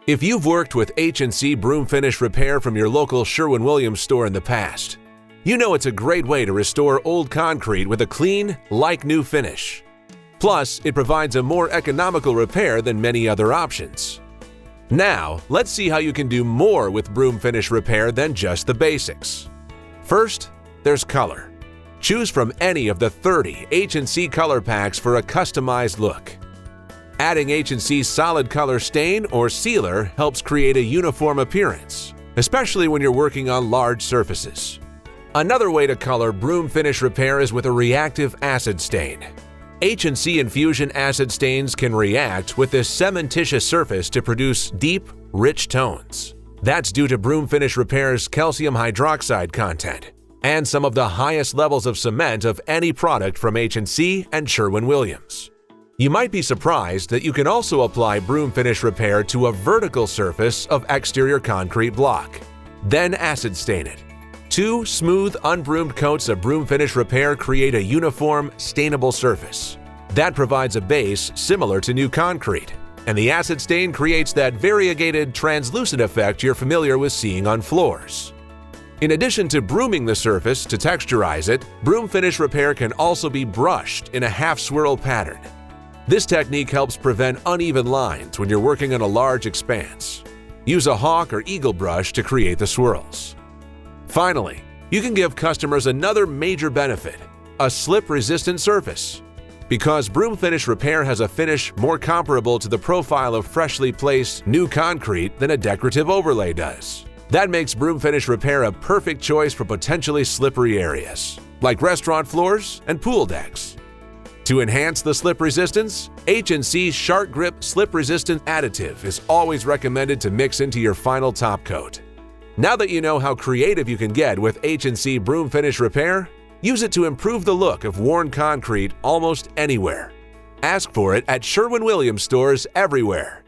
If you've worked with H&C Broom Finish Repair from your local Sherwin-Williams store in the past, you know it's a great way to restore old concrete with a clean, like-new finish. Plus, it provides a more economical repair than many other options. Now, let's see how you can do more with Broom Finish Repair than just the basics. First, there's color. Choose from any of the 30 H&C color packs for a customized look. Adding H&C's solid color stain or sealer helps create a uniform appearance, especially when you're working on large surfaces. Another way to color Broom Finish Repair is with a reactive acid stain. H&C infusion acid stains can react with this cementitious surface to produce deep, rich tones. That's due to Broom Finish Repair's calcium hydroxide content and some of the highest levels of cement of any product from H&C and Sherwin-Williams. You might be surprised that you can also apply Broom Finish Repair to a vertical surface of exterior concrete block, then acid stain it. 2 smooth, unbroomed coats of Broom Finish Repair create a uniform, stainable surface. That provides a base similar to new concrete, and the acid stain creates that variegated, translucent effect you're familiar with seeing on floors. In addition to brooming the surface to texturize it, Broom Finish Repair can also be brushed in a half-swirl pattern. This technique helps prevent uneven lines when you're working on a large expanse. Use a hawk or eagle brush to create the swirls. Finally, you can give customers another major benefit: a slip-resistant surface. Because Broom Finish Repair has a finish more comparable to the profile of freshly placed new concrete than a decorative overlay does. That makes Broom Finish Repair a perfect choice for potentially slippery areas, like restaurant floors and pool decks. To enhance the slip resistance, H&C's Shark Grip slip-resistant additive is always recommended to mix into your final top coat. Now that you know how creative you can get with H&C Broom Finish Repair, use it to improve the look of worn concrete almost anywhere. Ask for it at Sherwin-Williams stores everywhere.